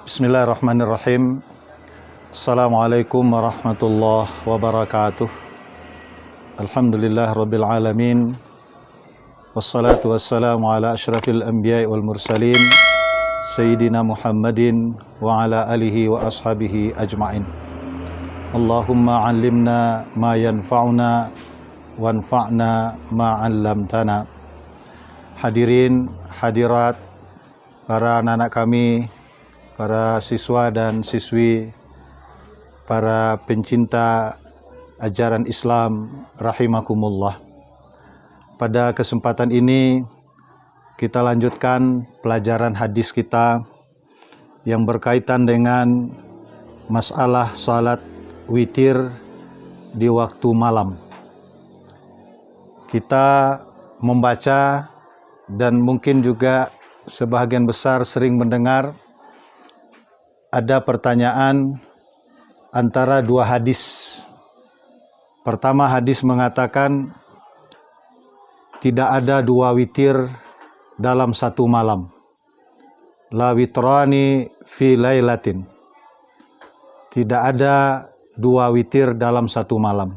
Bismillahirrahmanirrahim. Assalamualaikum warahmatullahi wabarakatuh. Alhamdulillah rabbil alamin. Wassalatu wassalamu ala asyrafil anbiya'i wal mursalin Sayyidina Muhammadin wa ala alihi wa ashabihi ajma'in. Allahumma 'allimna ma yanfa'una wanfa'na ma 'allamtana. Hadirin, hadirat, para anak-anak kami, para siswa dan siswi, para pencinta ajaran Islam rahimakumullah. Pada kesempatan ini kita lanjutkan pelajaran hadis kita yang berkaitan dengan masalah salat witir di waktu malam. Kita membaca dan mungkin juga sebagian besar sering mendengar ada pertanyaan antara dua hadis. Pertama, hadis mengatakan tidak ada dua witir dalam satu malam. La witrani fi lailatin. Tidak ada dua witir dalam satu malam.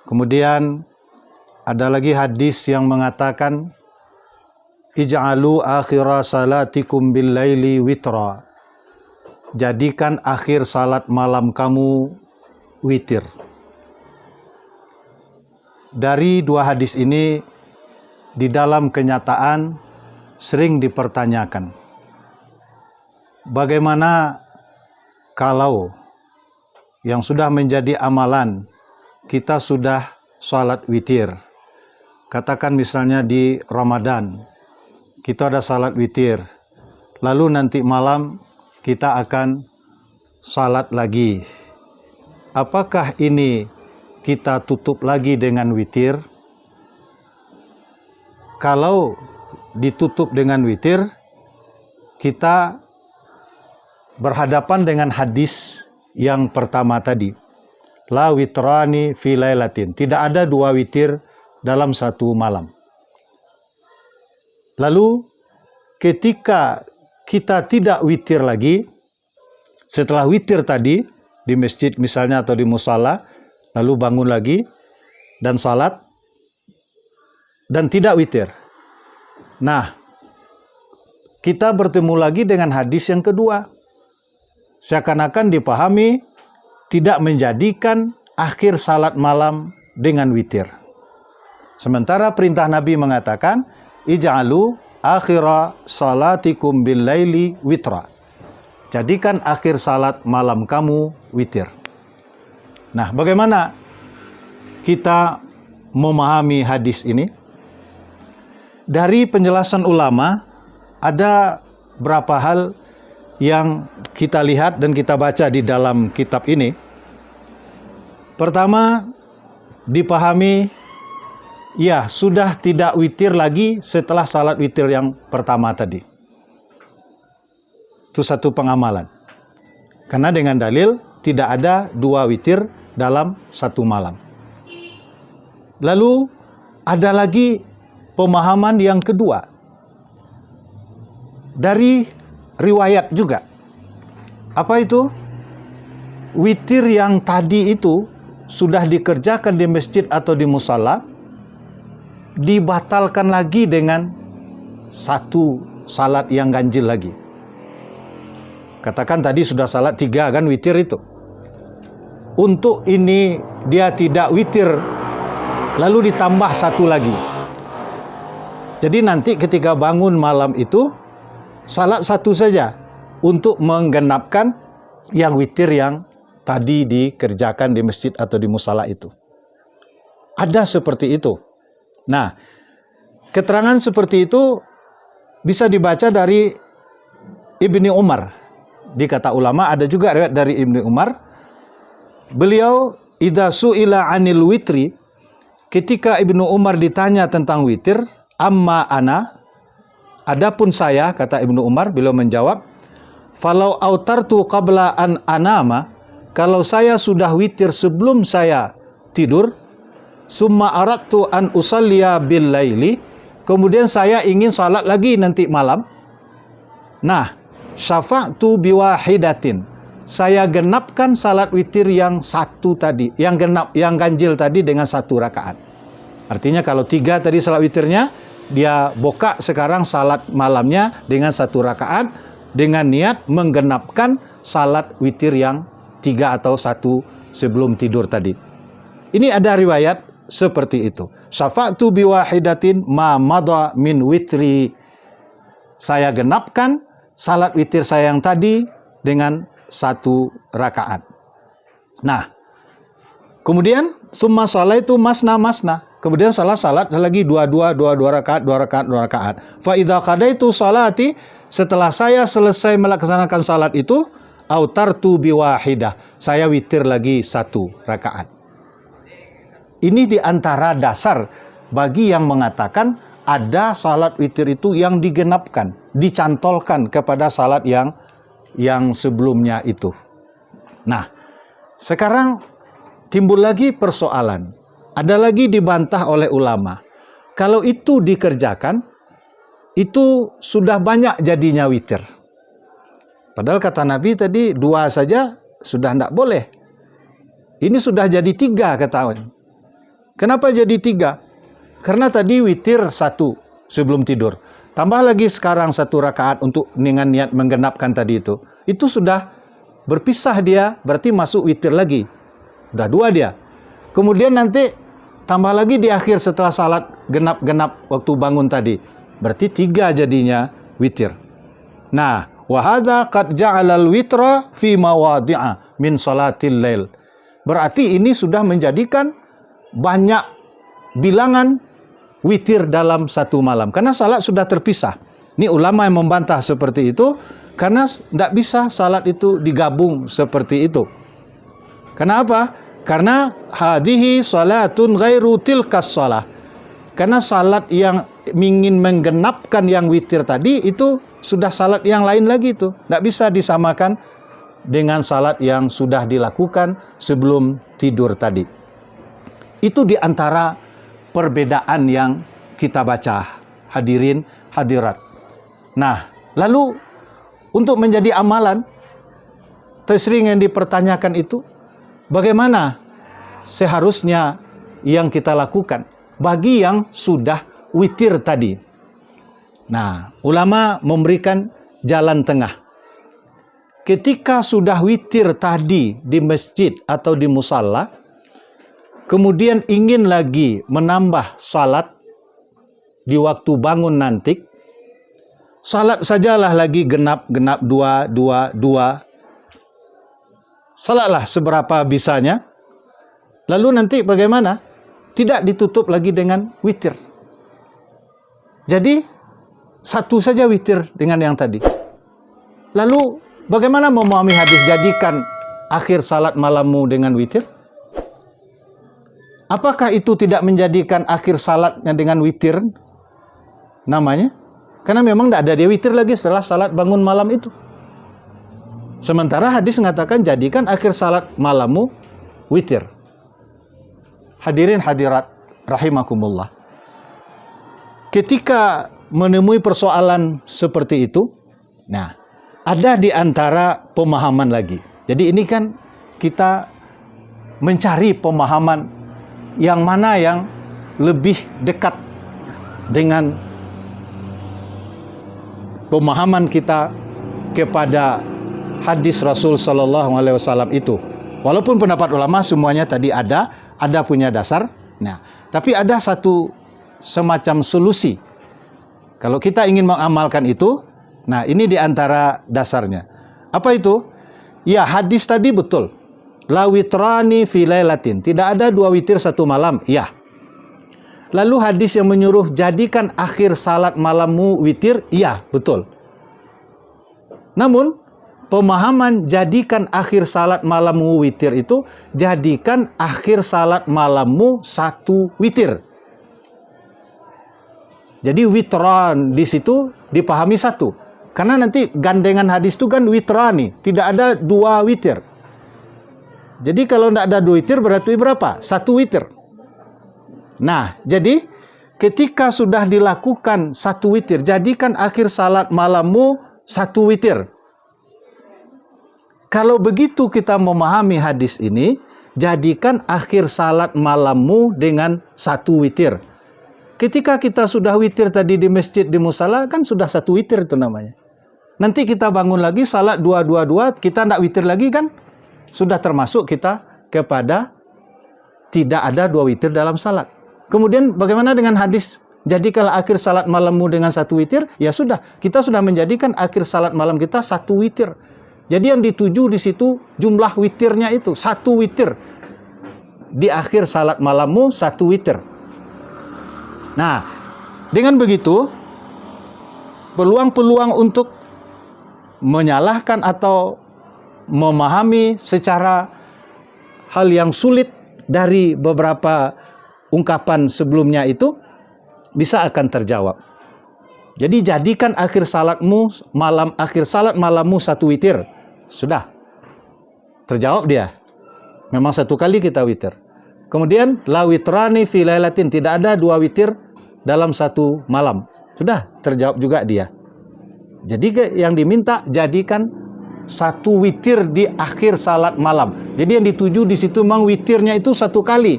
Kemudian ada lagi hadis yang mengatakan ij'alu akhira salatikum bil laili witra. Jadikan akhir salat malam kamu witir. Dari dua hadis ini, di dalam kenyataan sering dipertanyakan, bagaimana kalau yang sudah menjadi amalan kita sudah salat witir. Katakan misalnya di Ramadan, kita ada salat witir, lalu nanti malam kita akan salat lagi. Apakah ini kita tutup lagi dengan witir? Kalau ditutup dengan witir, kita berhadapan dengan hadis yang pertama tadi. La witrani fi lailatin. Tidak ada dua witir dalam satu malam. Lalu ketika kita tidak witir lagi, setelah witir tadi di masjid misalnya atau di musala, lalu bangun lagi dan salat dan tidak witir. Nah, kita bertemu lagi dengan hadis yang kedua. Seakan-akan dipahami tidak menjadikan akhir salat malam dengan witir. Sementara perintah Nabi mengatakan ij'alu akhira salatikum bil laili witra. Jadikan akhir salat malam kamu witir. Nah, bagaimana kita memahami hadis ini? Dari penjelasan ulama ada berapa hal yang kita lihat dan kita baca di dalam kitab ini. Pertama, dipahami ya, sudah tidak witir lagi setelah salat witir yang pertama tadi. Itu satu pengamalan. Karena dengan dalil tidak ada dua witir dalam satu malam. Lalu ada lagi pemahaman yang kedua. Dari riwayat juga. Apa itu? Witir yang tadi itu sudah dikerjakan di masjid atau di musala, dibatalkan lagi dengan satu salat yang ganjil lagi. Katakan tadi sudah salat 3 kan witir itu. Untuk ini dia tidak witir, lalu ditambah satu lagi. Jadi nanti ketika bangun malam itu salat satu saja untuk menggenapkan yang witir yang tadi dikerjakan di masjid atau di musala itu. Ada seperti itu. Nah, keterangan seperti itu bisa dibaca dari Ibni Umar. Di kata ulama ada juga riwayat dari Ibni Umar. Beliau idza su'ila 'anil witri, ketika Ibnu Umar ditanya tentang witir, amma ana, adapun saya, kata Ibnu Umar, beliau menjawab, falau autartu qabla an anama, kalau saya sudah witir sebelum saya tidur, summa aradtu an usalliya bil laili, kemudian saya ingin salat lagi nanti malam. Nah, syafa'tu biwahidatin. Saya genapkan salat witir yang satu tadi, yang ganjil tadi dengan 1 rakaat. Artinya kalau 3 tadi salat witirnya, dia buka sekarang salat malamnya dengan 1 rakaat dengan niat menggenapkan salat witir yang 3 atau 1 sebelum tidur tadi. Ini ada riwayat seperti itu. Syafa'tu biwahidatin ma madha min witri. Saya genapkan salat witir saya yang tadi dengan 1 rakaat. Nah, kemudian summa sholaitu masna. Kemudian salat lagi 2 rakaat. Fa idza qadaitu sholati, setelah saya selesai melaksanakan salat itu, autartu biwahidah. Saya witir lagi 1 rakaat. Ini di antara dasar bagi yang mengatakan ada salat witir itu yang digenapkan, dicantolkan kepada salat yang sebelumnya itu. Nah, sekarang timbul lagi persoalan. Ada lagi dibantah oleh ulama. Kalau itu dikerjakan, itu sudah banyak jadinya witir. Padahal kata Nabi tadi 2 saja sudah tidak boleh. Ini sudah jadi 3 kata. Kenapa jadi 3? Karena tadi witir 1 sebelum tidur. Tambah lagi sekarang 1 rakaat untuk dengan niat menggenapkan tadi itu. Itu sudah berpisah dia, berarti masuk witir lagi. Udah 2 dia. Kemudian nanti tambah lagi di akhir setelah salat genap-genap waktu bangun tadi. Berarti 3 jadinya witir. Nah, wa hadza qad ja'alal witra fi mawadhi'a min salatil lail. Berarti ini sudah menjadikan banyak bilangan witir dalam 1 malam. Karena salat sudah terpisah. Ini ulama yang membantah seperti itu. Karena tidak bisa salat itu digabung seperti itu. Kenapa? Karena hadihi salatun ghairu tilkas salah. Karena salat yang ingin menggenapkan yang witir tadi itu sudah salat yang lain lagi itu. Tidak bisa disamakan dengan salat yang sudah dilakukan sebelum tidur tadi. Itu di antara perbedaan yang kita baca, hadirin hadirat. Nah, lalu untuk menjadi amalan, sering yang dipertanyakan itu, bagaimana seharusnya yang kita lakukan bagi yang sudah witir tadi? Nah, ulama memberikan jalan tengah. Ketika sudah witir tadi di masjid atau di musalla, kemudian ingin lagi menambah salat di waktu bangun nanti, salat sajalah lagi genap 2. Salatlah seberapa bisanya. Lalu nanti bagaimana? Tidak ditutup lagi dengan witir. Jadi 1 saja witir dengan yang tadi. Lalu bagaimana memahami hadis jadikan akhir salat malammu dengan witir? Apakah itu tidak menjadikan akhir salatnya dengan witir namanya? Karena memang tidak ada dia witir lagi setelah salat bangun malam itu. Sementara hadis mengatakan jadikan akhir salat malammu witir. Hadirin hadirat rahimakumullah. Ketika menemui persoalan seperti itu, nah, ada di antara pemahaman lagi. Jadi ini kan kita mencari pemahaman yang mana yang lebih dekat dengan pemahaman kita kepada hadis Rasul Sallallahu Alaihi Wasallam itu. Walaupun pendapat ulama semuanya tadi ada punya dasar. Nah, tapi ada satu semacam solusi. Kalau kita ingin mengamalkan itu, nah ini di antara dasarnya. Apa itu? Ya, hadis tadi betul. La witrani fi lailatin. Tidak ada 2 witir 1 malam. Ya. Lalu hadis yang menyuruh jadikan akhir salat malammu witir. Ya, betul. Namun pemahaman jadikan akhir salat malammu witir itu, jadikan akhir salat malammu 1 witir. Jadi witran di situ dipahami 1. Karena nanti gandengan hadis itu kan witrani, tidak ada 2 witir. Jadi kalau tidak ada 2 witir berarti berapa? 1 witir. Nah, jadi ketika sudah dilakukan 1 witir, jadikan akhir salat malammu 1 witir. kalau begitu kita memahami hadis ini, jadikan akhir salat malammu dengan 1 witir. Ketika kita sudah witir tadi di masjid, di musala, kan sudah 1 witir itu namanya. Nanti kita bangun lagi salat 2-2-2, kita tidak witir lagi kan? Sudah termasuk kita kepada tidak ada 2 witir dalam salat. Kemudian bagaimana dengan hadis, jadikanlah akhir salat malammu dengan 1 witir? Ya sudah, kita sudah menjadikan akhir salat malam kita 1 witir. Jadi yang dituju di situ jumlah witirnya itu 1 witir. Di akhir salat malammu 1 witir. Nah, dengan begitu peluang-peluang untuk menyalahkan atau memahami secara hal yang sulit dari beberapa ungkapan sebelumnya itu bisa akan terjawab. Jadi jadikan akhir salat malammu 1 witir. Sudah terjawab dia. Memang 1 kali kita witir. Kemudian la witrani fi lailatin, tidak ada 2 witir dalam 1 malam. Sudah terjawab juga dia. Jadi yang diminta jadikan 1 witir di akhir salat malam. Jadi yang dituju di situ memang witirnya itu 1 kali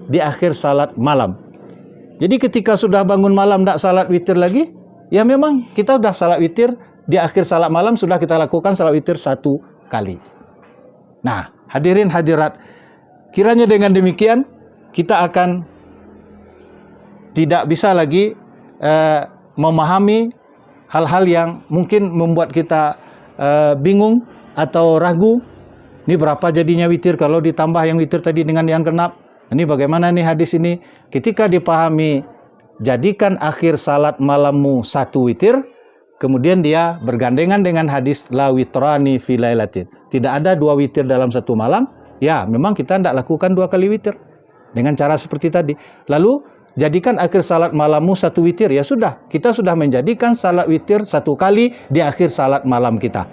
di akhir salat malam. Jadi ketika sudah bangun malam tidak salat witir lagi, ya memang kita sudah salat witir di akhir salat malam, sudah kita lakukan salat witir 1 kali. Nah, hadirin hadirat, kiranya dengan demikian kita akan tidak bisa lagi memahami hal-hal yang mungkin membuat kita bingung atau ragu. Ini berapa jadinya witir kalau ditambah yang witir tadi dengan yang genap? Ini bagaimana nih hadis ini? Ketika dipahami, jadikan akhir salat malammu 1 witir, kemudian dia bergandengan dengan hadis la witrani fi lailatin. Tidak ada 2 witir dalam 1 malam. Ya, memang kita tidak lakukan 2 kali witir dengan cara seperti tadi. Lalu jadikan akhir salat malammu 1 witir. Ya sudah, kita sudah menjadikan salat witir 1 kali di akhir salat malam kita.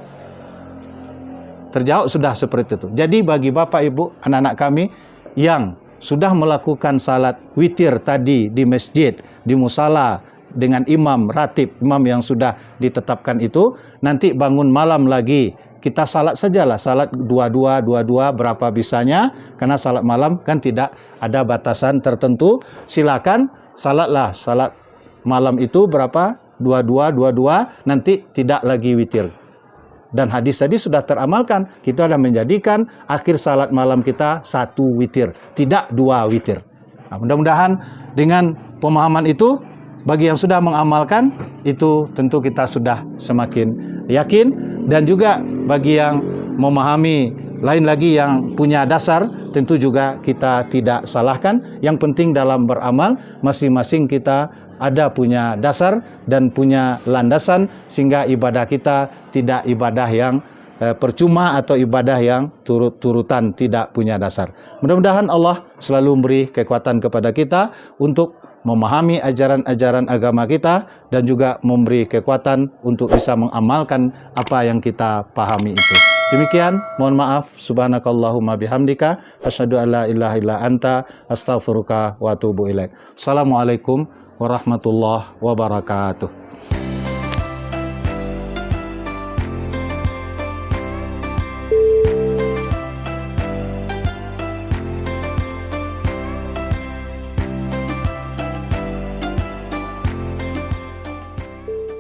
Terjawab sudah seperti itu. Jadi bagi Bapak Ibu, anak-anak kami yang sudah melakukan salat witir tadi di masjid, di musala, dengan imam ratib, imam yang sudah ditetapkan itu, nanti bangun malam lagi, kita salat sajalah, salat 2-2 berapa bisanya, karena salat malam kan tidak ada batasan tertentu. Silakan salatlah salat malam itu berapa, 2-2, nanti tidak lagi witir. Dan hadis tadi sudah teramalkan, kita sudah menjadikan akhir salat malam kita 1 witir, tidak 2 witir. Nah, mudah-mudahan dengan pemahaman itu, bagi yang sudah mengamalkan, itu tentu kita sudah semakin yakin. Dan juga bagi yang memahami lain lagi yang punya dasar, tentu juga kita tidak salahkan. Yang penting dalam beramal, masing-masing kita ada punya dasar dan punya landasan, sehingga ibadah kita tidak ibadah yang percuma atau ibadah yang turut-turutan tidak punya dasar. Mudah-mudahan Allah selalu memberi kekuatan kepada kita untuk memahami ajaran-ajaran agama kita dan juga memberi kekuatan untuk bisa mengamalkan apa yang kita pahami itu. Demikian, mohon maaf, subhanakallahumma bihamdika, asyhadu an la ilaha illa anta, astaghfiruka wa atubu ilaik. Assalamualaikum warahmatullahi wabarakatuh.